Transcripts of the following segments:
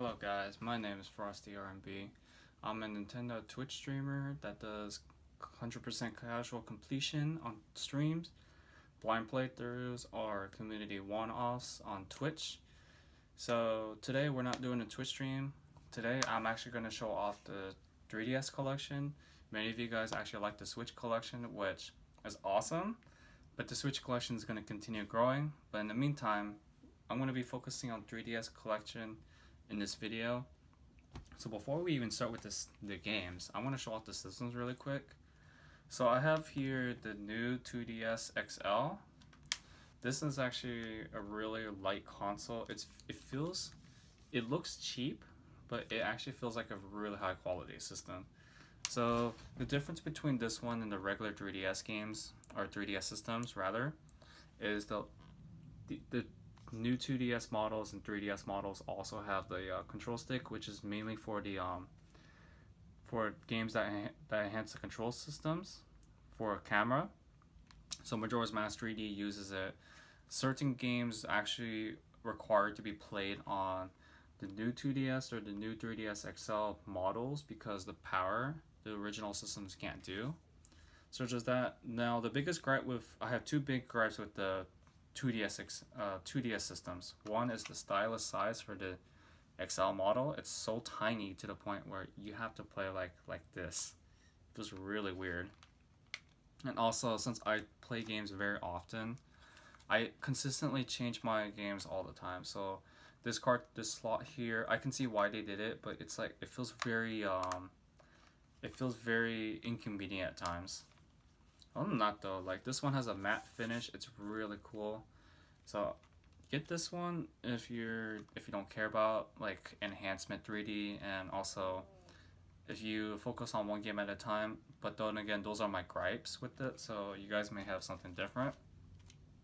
Hello guys, my name is Frosty RMB. I'm a Nintendo Twitch streamer that does 100% casual completion on streams, blind playthroughs, or community one-offs on Twitch. So today we're not doing a Twitch stream. Today I'm actually going to show off the 3DS collection. Many of you guys actually like the Switch collection, which is awesome, but the Switch collection is going to continue growing. But in the meantime, I'm going to be focusing on 3DS collection in this video. So before we even start with the games, I want to show off the systems really quick. So I have here the new 2DS XL. This is actually a really light console. It looks cheap, but it actually feels like a really high quality system. So the difference between this one and the regular 3DS games, or 3DS systems rather, is the new 2DS models and 3DS models also have the control stick, which is mainly for the for games that enhance the control systems for a camera. So Majora's Mask 3D uses it. Certain games actually required to be played on the new 2DS or the new 3DS XL models because the power the original systems can't do. So just that. Now the biggest gripe I have two big gripes with the 2DS systems. One is the stylus size for the XL model. It's so tiny to the point where you have to play like this. It feels really weird. And also, since I play games very often, I consistently change my games all the time. So this slot here, I can see why they did it, but it's like it feels very inconvenient at times. Other than that though, like this one has a matte finish. It's really cool. So get this one if you don't care about like enhancement 3D, and also if you focus on one game at a time. But then again, those are my gripes with it, so you guys may have something different.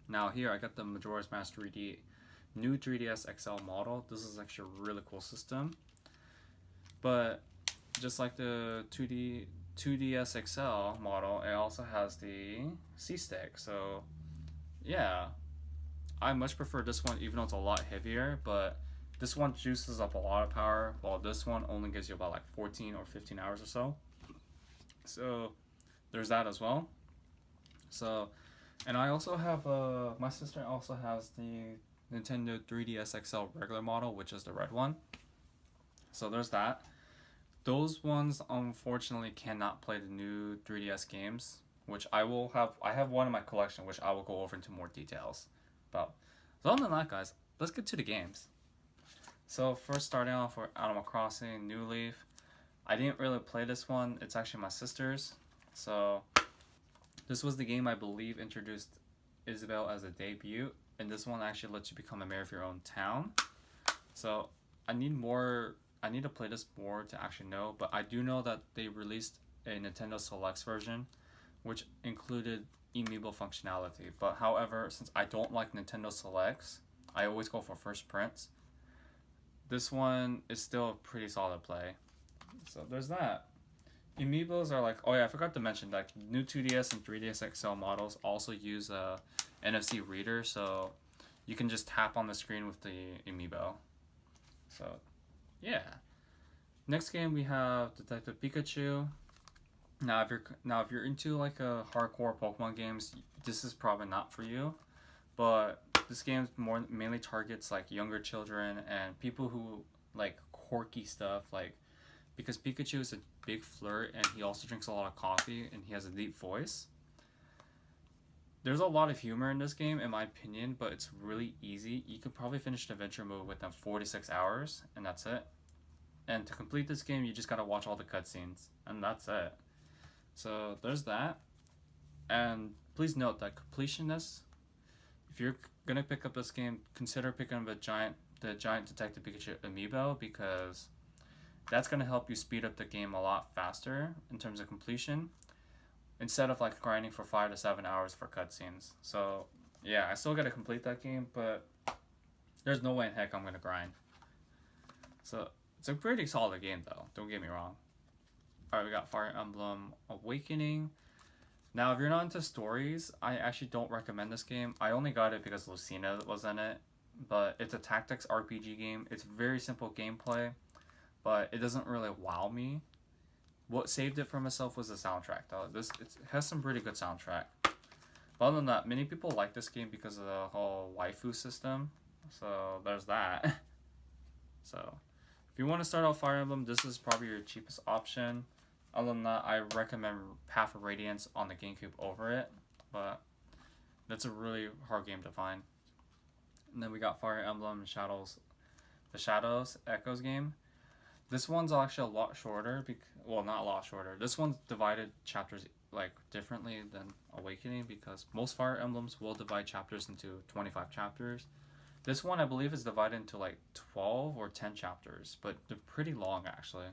Now here I got the Majora's Mask 3D new 3DS XL model. This is actually a really cool system. But just like the 2DS XL model, it also has the C-Stick. So yeah, I much prefer this one even though it's a lot heavier, but this one juices up a lot of power while this one only gives you about like 14 or 15 hours or so. So there's that as well. So, and I also have my sister also has the Nintendo 3DS XL regular model, which is the red one. So there's that. Those ones unfortunately cannot play the new 3DS games, which I have one in my collection, which I will go over into more details about. So other than that, guys, let's get to the games. So first, starting off with Animal Crossing New Leaf. I didn't really play this one. It's actually my sister's. So this was the game I believe introduced Isabelle as a debut, and this one actually lets you become a mayor of your own town. So I need to play this more to actually know, but I do know that they released a Nintendo Selects version, which included amiibo functionality. But however, since I don't like Nintendo Selects, I always go for first prints. This one is still a pretty solid play. So there's that. Amiibos are like, oh yeah, I forgot to mention, like new 2DS and 3DS XL models also use a NFC reader, so you can just tap on the screen with the amiibo. So yeah. Next game we have Detective Pikachu. Now if you're into like a hardcore Pokemon games, this is probably not for you. But this game mainly targets like younger children and people who like quirky stuff, like because Pikachu is a big flirt and he also drinks a lot of coffee and he has a deep voice. There's a lot of humor in this game in my opinion, but it's really easy. You could probably finish the adventure mode within 4 to 6 hours and that's it. And to complete this game, you just gotta watch all the cutscenes, and that's it. So there's that. And please note that completionist, if you're gonna pick up this game, consider picking up the giant Detective Pikachu amiibo, because that's gonna help you speed up the game a lot faster in terms of completion, instead of like grinding for 5 to 7 hours for cutscenes. So yeah, I still gotta complete that game, but there's no way in heck I'm gonna grind. So it's a pretty solid game though, don't get me wrong. Alright, we got Fire Emblem Awakening. Now if you're not into stories, I actually don't recommend this game. I only got it because Lucina was in it, but it's a tactics RPG game. It's very simple gameplay, but it doesn't really wow me. What saved it for myself was the soundtrack, though. It has some pretty good soundtrack. But other than that, many people like this game because of the whole waifu system. So there's that. So if you want to start out Fire Emblem, this is probably your cheapest option. Other than that, I recommend Path of Radiance on the GameCube over it. But that's a really hard game to find. And then we got Fire Emblem Shadows, the Shadows Echoes game. This one's actually a lot shorter. Well, not a lot shorter. This one's divided chapters like differently than Awakening because most Fire Emblems will divide chapters into 25 chapters. This one I believe is divided into like 12 or 10 chapters, but they're pretty long actually.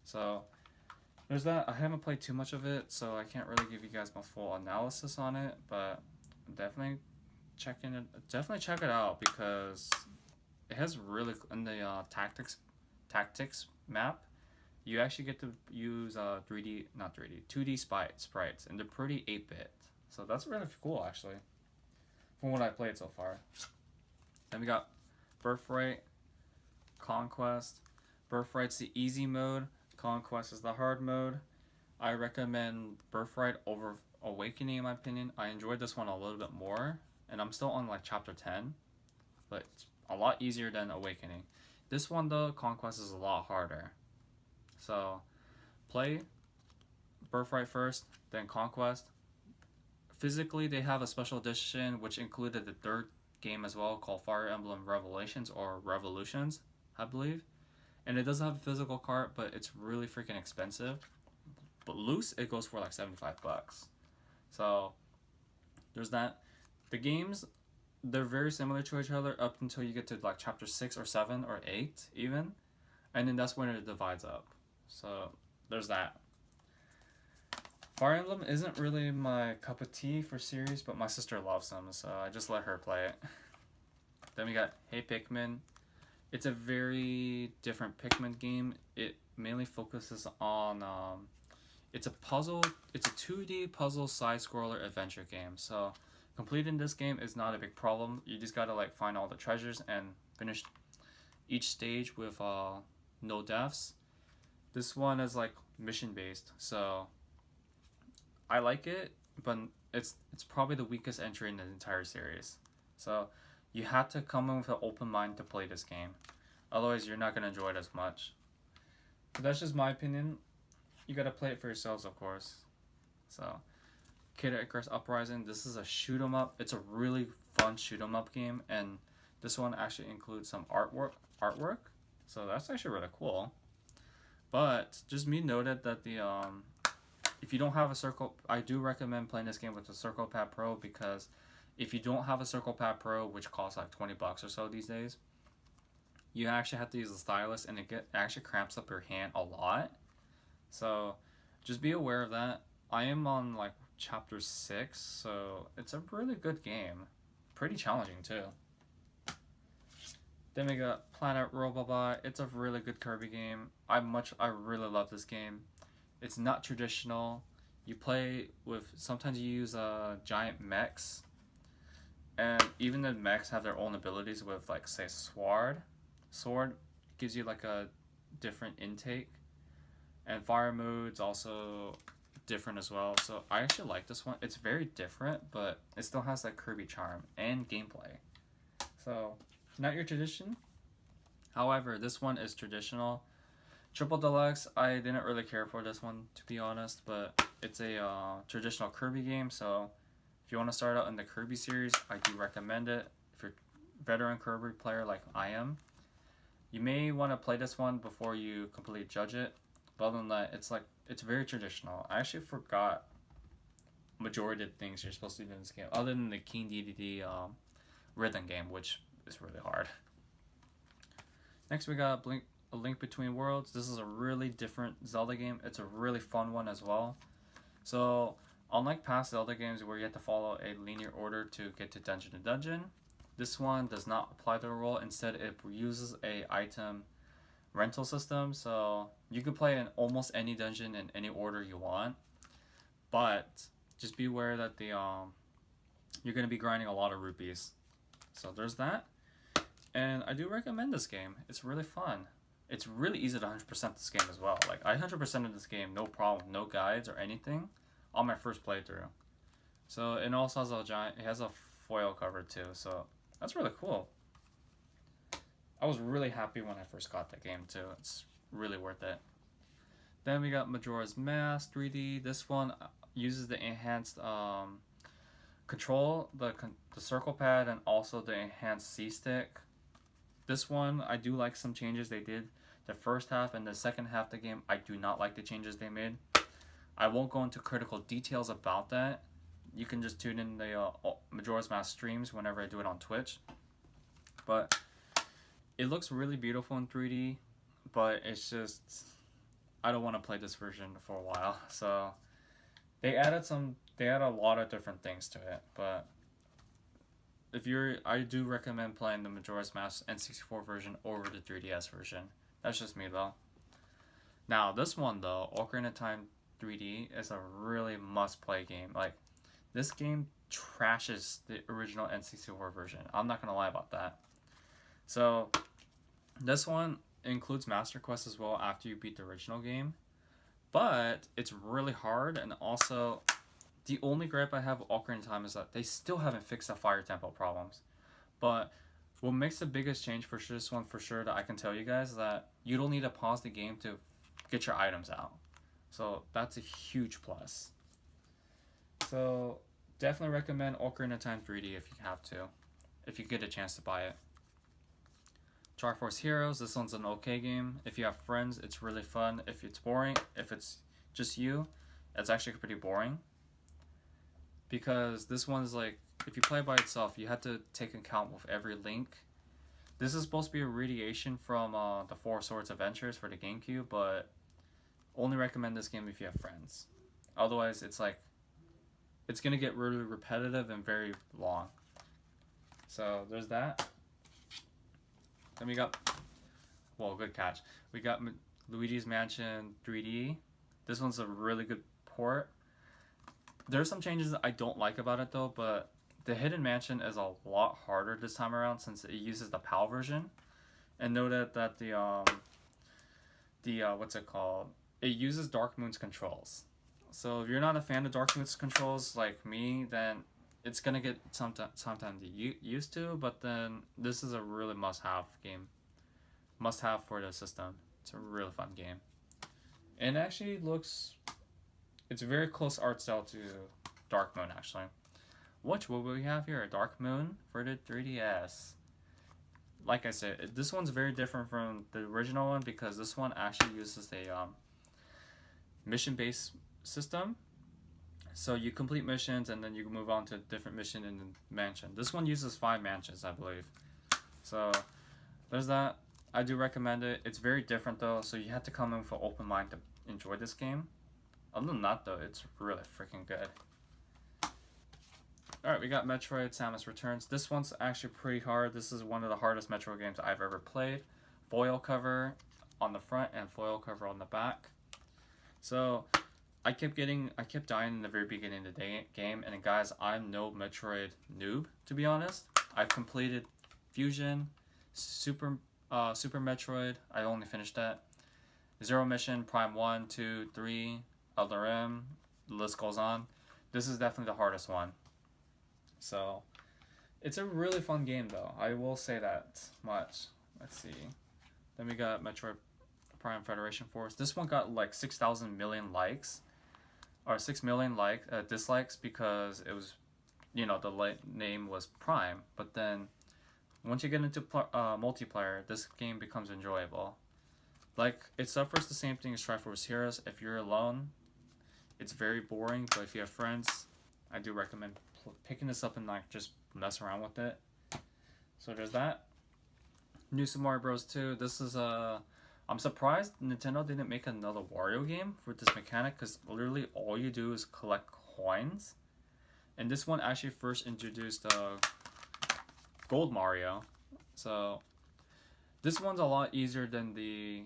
So there's that. I haven't played too much of it, so I can't really give you guys my full analysis on it, but definitely check it out because it has really in the tactics map. You actually get to use 2D sprites, and they're pretty 8-bit. So that's really cool actually, from what I played so far. Then we got Birthright, Conquest. Birthright's the easy mode. Conquest is the hard mode. I recommend Birthright over Awakening in my opinion. I enjoyed this one a little bit more, and I'm still on like chapter 10, but it's a lot easier than Awakening. This one though, Conquest is a lot harder. So play Birthright first, then Conquest. Physically, they have a special edition which included the third game as well called Fire Emblem Revelations or Revolutions, I believe. And it does have a physical cart, but it's really freaking expensive. But loose, it goes for like $75. So there's that. The games, they're very similar to each other up until you get to like chapter 6 or 7 or 8 even. And then that's when it divides up. So there's that. Fire Emblem isn't really my cup of tea for series, but my sister loves them, so I just let her play it. Then we got Hey Pikmin. It's a very different Pikmin game. It mainly focuses on it's a 2D puzzle side-scroller adventure game. So completing this game is not a big problem. You just gotta like find all the treasures and finish each stage with no deaths. This one is like mission based, so I like it, but it's probably the weakest entry in the entire series. So you have to come in with an open mind to play this game. Otherwise, you're not going to enjoy it as much. But that's just my opinion. You got to play it for yourselves, of course. So, Kid Icarus Uprising, this is a shoot 'em up. It's a really fun shoot 'em up game, and this one actually includes some artwork. So that's actually really cool. But just me noted that the if you don't have a Circle, I do recommend playing this game with the Circle Pad Pro, because if you don't have a Circle Pad Pro, which costs like $20 or so these days, you actually have to use the stylus, and it actually cramps up your hand a lot. So just be aware of that. I am on like chapter 6, so it's a really good game. Pretty challenging too. Then we got Planet Robobot. It's a really good Kirby game. I really love this game. It's not traditional. You play with, sometimes you use giant mechs, and even the mechs have their own abilities with like say sword gives you like a different intake, and fire mode's also different as well. So I actually like this one. It's very different, but it still has that Kirby charm and gameplay. So not your tradition, however this one is traditional. Triple Deluxe, I didn't really care for this one, to be honest, but it's a traditional Kirby game, so if you want to start out in the Kirby series, I do recommend it. If you're a veteran Kirby player like I am, you may want to play this one before you completely judge it, but other than that, it's very traditional. I actually forgot majority of the things you're supposed to do in this game, other than the King DDD rhythm game, which is really hard. Next we got A Link Between Worlds. This is a really different Zelda game. It's a really fun one as well. So, unlike past Zelda games where you have to follow a linear order to get to dungeon to dungeon, this one does not apply to a role. Instead, it uses a item rental system. So, you can play in almost any dungeon in any order you want. But, just be aware that you're going to be grinding a lot of rupees. So, there's that. And I do recommend this game. It's really fun. It's really easy to 100% this game as well. Like, I 100% this game, no problem, no guides or anything, on my first playthrough. So, it also has it has a foil cover too, so that's really cool. I was really happy when I first got that game too. It's really worth it. Then we got Majora's Mask 3D. This one uses the enhanced control, the circle pad, and also the enhanced C stick. This one, I do like some changes they did. The first half and the second half of the game, I do not like the changes they made. I won't go into critical details about that. You can just tune in the Majora's Mask streams whenever I do it on Twitch. But it looks really beautiful in 3D, but it's just, I don't want to play this version for a while. So they added a lot of different things to it, but I do recommend playing the Majora's Mask N64 version over the 3DS version. That's just me though. Now this one though, Ocarina of Time 3D is a really must-play game. Like, this game trashes the original N64 version. I'm not gonna lie about that. So this one includes Master Quest as well after you beat the original game, but it's really hard, and also the only gripe I have with Ocarina of Time is that they still haven't fixed the fire tempo problems. But what makes the biggest change for this one for sure that I can tell you guys is that you don't need to pause the game to get your items out. So that's a huge plus. So definitely recommend Ocarina of Time 3D if you have to, if you get a chance to buy it. Triforce Heroes, this one's an okay game. If you have friends, it's really fun. If it's boring, if it's just you, it's actually pretty boring. Because this one's like, if you play by itself, you have to take account with every link. This is supposed to be a radiation from the Four Swords Adventures for the GameCube, but only recommend this game if you have friends. Otherwise, it's like, it's gonna get really repetitive and very long. So there's that. Then we got, well, good catch. We got Luigi's Mansion 3D. This one's a really good port. There's some changes that I don't like about it though, but the Hidden Mansion is a lot harder this time around since it uses the PAL version. And noted that the what's it called? It uses Dark Moon's controls. So if you're not a fan of Dark Moon's controls like me, then it's gonna get sometimes used to. But then this is a really must-have game, must-have for the system. It's a really fun game, and actually looks. It's a very close art style to Dark Moon actually. What will we have here? Dark Moon for the 3DS. Like I said, this one's very different from the original one because this one actually uses a mission-based system. So you complete missions and then you move on to a different mission in the mansion. This one uses 5 mansions, I believe. So there's that. I do recommend it. It's very different though, so you have to come in with an open mind to enjoy this game. Other than that though, it's really freaking good. Alright, we got Metroid Samus Returns. This one's actually pretty hard. This is one of the hardest Metroid games I've ever played. Foil cover on the front and foil cover on the back. So I kept dying in the very beginning of the game, and guys, I'm no Metroid noob, to be honest. I've completed Fusion, Super Metroid, I only finished that. Zero Mission, Prime 1, 2, 3, Elder M, the list goes on. This is definitely the hardest one. So, it's a really fun game though, I will say that much. Let's see. Then we got Metroid Prime Federation Force. This one got like 6,000 million likes. Or 6 million dislikes because it was, you know, the name was Prime. But then, once you get into multiplayer, this game becomes enjoyable. Like, it suffers the same thing as Triforce Heroes. If you're alone, it's very boring. But if you have friends, I do recommend picking this up and like just mess around with it. So there's that. New Super Mario Bros. 2. This is I'm surprised Nintendo didn't make another Wario game with this mechanic, because literally all you do is collect coins. And this one actually first introduced Gold Mario. So this one's a lot easier than the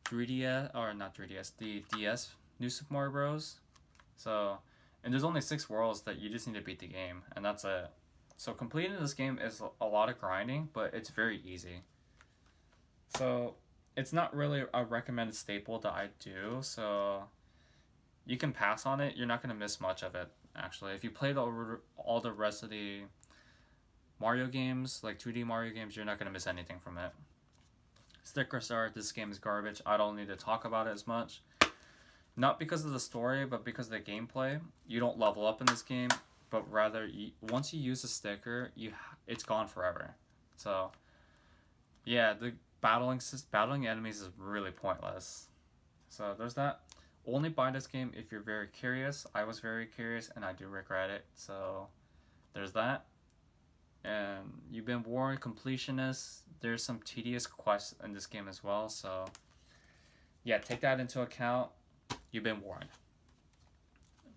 3DS, or not 3DS, the DS New Super Mario Bros. So, and there's only 6 worlds that you just need to beat the game, and that's it. So completing this game is a lot of grinding, but it's very easy. So it's not really a recommended staple that I do, so you can pass on it. You're not going to miss much of it, actually. If you played all the rest of the Mario games, like 2D Mario games, you're not going to miss anything from it. Stickers are, this game is garbage. I don't need to talk about it as much. Not because of the story, but because of the gameplay. You don't level up in this game, but rather, once you use a sticker, it's gone forever. So, yeah, the battling enemies is really pointless. So there's that. Only buy this game if you're very curious. I was very curious, and I do regret it. So there's that. And you've been warned, completionist. There's some tedious quests in this game as well. So yeah, take that into account. You've been warned.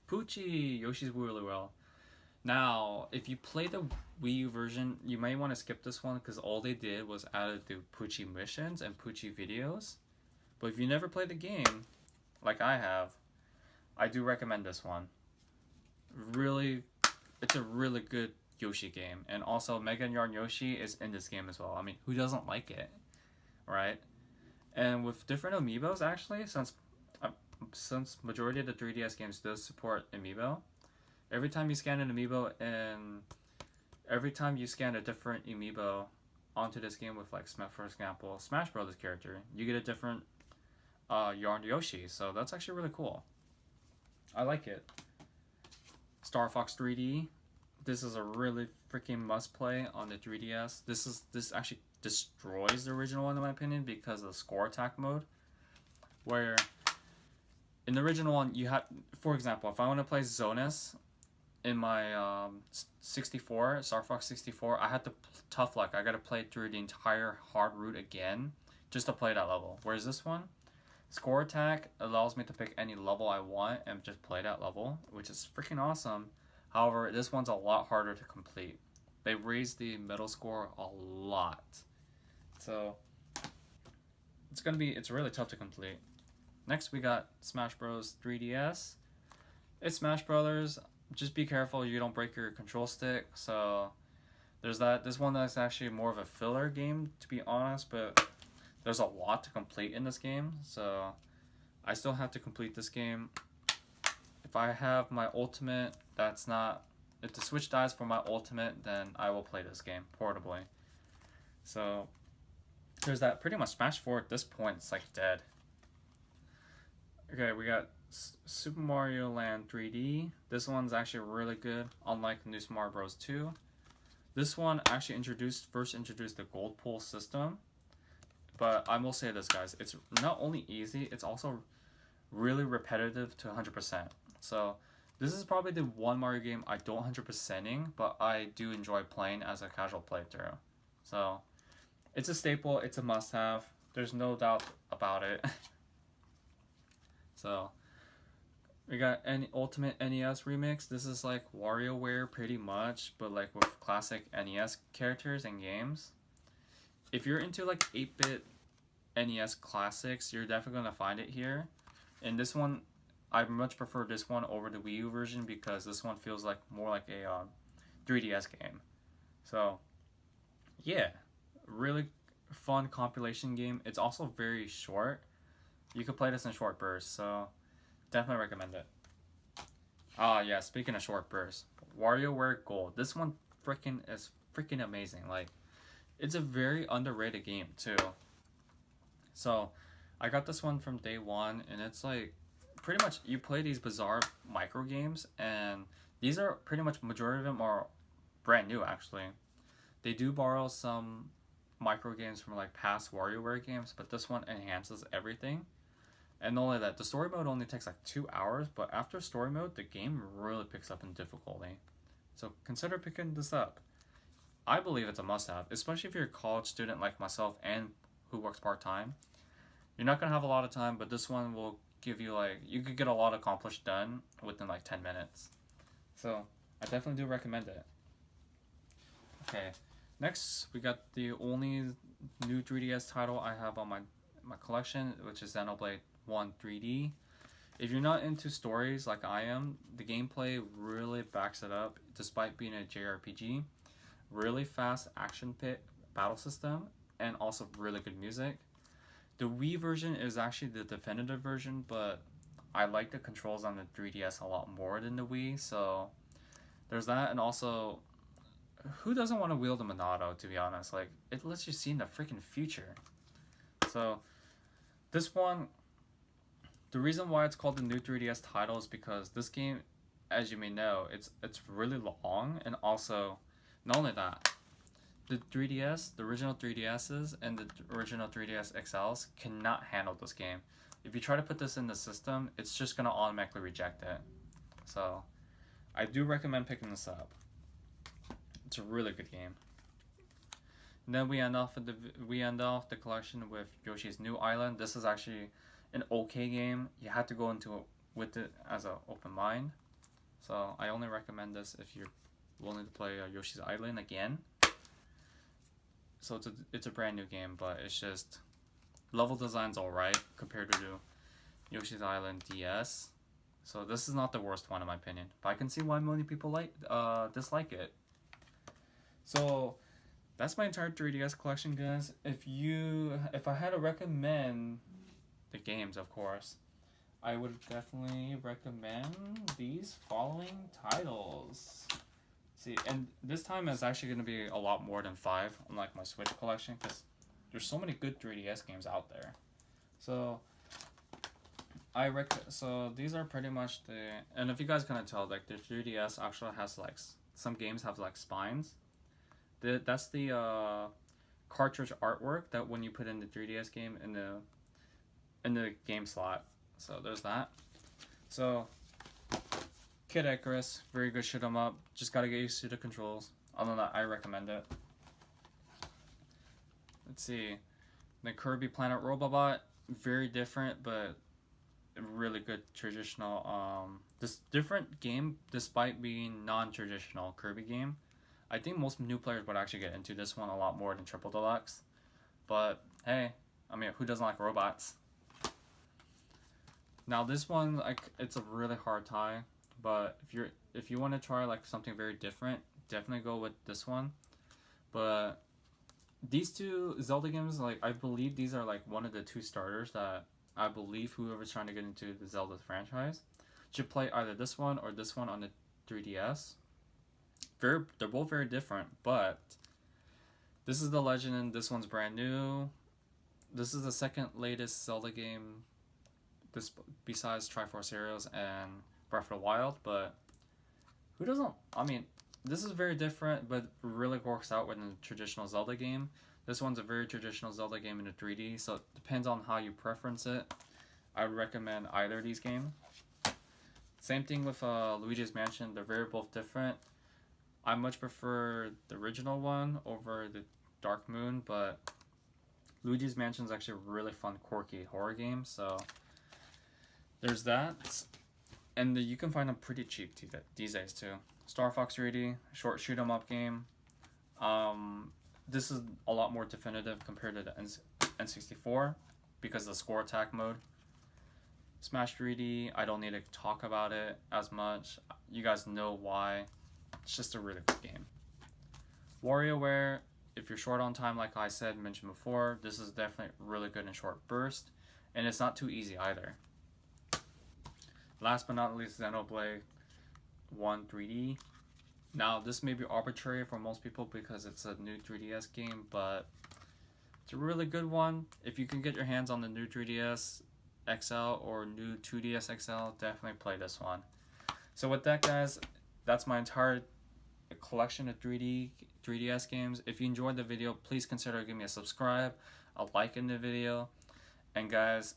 Poochie, Yoshi's really well. Now, if you play the Wii U version, you may want to skip this one because all they did was added the Poochie missions and Poochie videos. But if you never played the game, like I have, I do recommend this one. Really, it's a really good Yoshi game. And also, Mega Yarn Yoshi is in this game as well. I mean, who doesn't like it, right? And with different amiibos, actually, since majority of the 3DS games does support amiibo, every time you scan an amiibo and every time you scan a different amiibo onto this game with, like, for example, Smash Brothers character, you get a different Yarn Yoshi. So that's actually really cool. I like it. Star Fox 3D. This is a really freaking must play on the 3DS. This actually destroys the original one in my opinion because of the score attack mode, where in the original one you had, for example, if I want to play Zonus in my 64, Star Fox 64, I had to tough luck. I got to play through the entire hard route again just to play that level. Whereas this one, score attack allows me to pick any level I want and just play that level, which is freaking awesome. However, this one's a lot harder to complete. They raised the middle score a lot. So it's really tough to complete. Next we got Smash Bros 3DS. It's Smash Brothers. Just be careful you don't break your control stick. So there's that. This one is actually more of a filler game, to be honest, but there's a lot to complete in this game. So I still have to complete this game. If I have my ultimate, if the Switch dies for my ultimate, then I will play this game portably. So there's that. Pretty much Smash 4 at this point, it's like dead. Okay, we got Super Mario Land 3D. This one's actually really good, unlike New Super Mario Bros. 2. This one actually first introduced the gold pool system. But I will say this, guys, it's not only easy, it's also really repetitive to 100%. So this is probably the one Mario game I don't 100%ing, but I do enjoy playing as a casual playthrough. So it's a staple, it's a must-have. There's no doubt about it. So we got Ultimate NES Remix. This is like WarioWare pretty much, but like with classic NES characters and games. If you're into like 8-bit NES classics, you're definitely going to find it here. And this one, I much prefer this one over the Wii U version because this one feels like more like a 3DS game. So yeah, really fun compilation game. It's also very short. You could play this in short bursts, so definitely recommend it. Yeah, speaking of short bursts, WarioWare Gold. This one is freaking amazing. Like, it's a very underrated game too. So I got this one from day one, and it's like pretty much you play these bizarre micro games, and these are pretty much majority of them are brand new actually. They do borrow some micro games from like past WarioWare games, but this one enhances everything. And not only that, the story mode only takes like 2 hours, but after story mode, the game really picks up in difficulty. So consider picking this up. I believe it's a must-have, especially if you're a college student like myself and who works part-time. You're not going to have a lot of time, but this one will give you like, you could get a lot accomplished done within like 10 minutes. So I definitely do recommend it. Okay, next we got the only new 3DS title I have on my collection, which is Xenoblade 1 3D. If you're not into stories like I am, the gameplay really backs it up despite being a JRPG. really fast action pit battle system, and also really good music. The Wii version is actually the definitive version, but I like the controls on the 3DS a lot more than the Wii, so there's that. And also, who doesn't want to wield a Monado, to be honest? Like, it lets you see in the freaking future. So, this one, the reason why it's called the new 3DS title is because this game, as you may know, it's really long, and also, not only that, the 3DS, the original 3DSs, and the original 3DS XLs cannot handle this game. If you try to put this in the system, it's just gonna automatically reject it. So, I do recommend picking this up. It's a really good game. And then we end off the collection with Yoshi's New Island. This is actually an okay game. You have to go into it with it as an open mind. So I only recommend this if you're willing to play Yoshi's Island again. So it's a brand new game, but it's just level design's alright compared to Yoshi's Island DS. So this is not the worst one in my opinion, but I can see why many people dislike it. So that's my entire 3DS collection, guys. If I had to recommend the games, of course, I would definitely recommend these following titles. See, and this time it's actually going to be a lot more than 5, unlike my Switch collection, because there's so many good 3DS games out there. So so these are pretty much and if you guys can tell, like the 3DS actually has like some games have like spines. That's the cartridge artwork that when you put in the 3DS game in the game slot. So there's that. So Kid Icarus, very good shoot 'em up. Just gotta get used to the controls. Other than that, I recommend it. Let's see, the Kirby Planet Robobot, very different, but really good traditional. This different game despite being non-traditional Kirby game. I think most new players would actually get into this one a lot more than Triple Deluxe. But hey, I mean, who doesn't like robots? Now this one, like, it's a really hard tie, but if you want to try like something very different, definitely go with this one. But these two Zelda games, like, I believe these are like one of the 2 starters that I believe whoever's trying to get into the Zelda franchise should play either this one or this one on the 3DS. They're both very different, but this is the Legend and this one's brand new. This is the second latest Zelda game, this besides Triforce Heroes and Breath of the Wild, but who doesn't? I mean, this is very different, but really works out within a traditional Zelda game. This one's a very traditional Zelda game in a 3D, so it depends on how you preference it. I would recommend either of these games. Same thing with Luigi's Mansion. They're very both different. I much prefer the original one over the Dark Moon, but Luigi's Mansion is actually a really fun, quirky horror game, so there's that. And you can find them pretty cheap these days too. Star Fox 3D, short shoot 'em up game. This is a lot more definitive compared to the N64 because of the score attack mode. Smash 3D, I don't need to talk about it as much. You guys know why. It's just a really good game. WarioWare, if you're short on time, like I mentioned before, this is definitely really good in short burst, and it's not too easy either. Last but not least, Xenoblade 1 3D. Now, this may be arbitrary for most people because it's a new 3DS game, but it's a really good one. If you can get your hands on the new 3DS XL or new 2DS XL, definitely play this one. So with that, guys, that's my entire collection of 3DS games. If you enjoyed the video, please consider giving me a subscribe, a like in the video, and guys,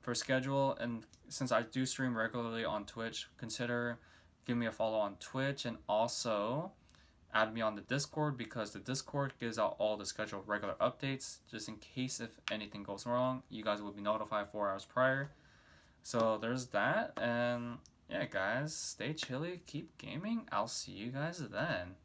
for schedule, and since I do stream regularly on Twitch, consider giving me a follow on Twitch, and also add me on the Discord, because the Discord gives out all the scheduled regular updates, just in case if anything goes wrong, you guys will be notified 4 hours prior. So there's that, and yeah guys, stay chilly, keep gaming, I'll see you guys then.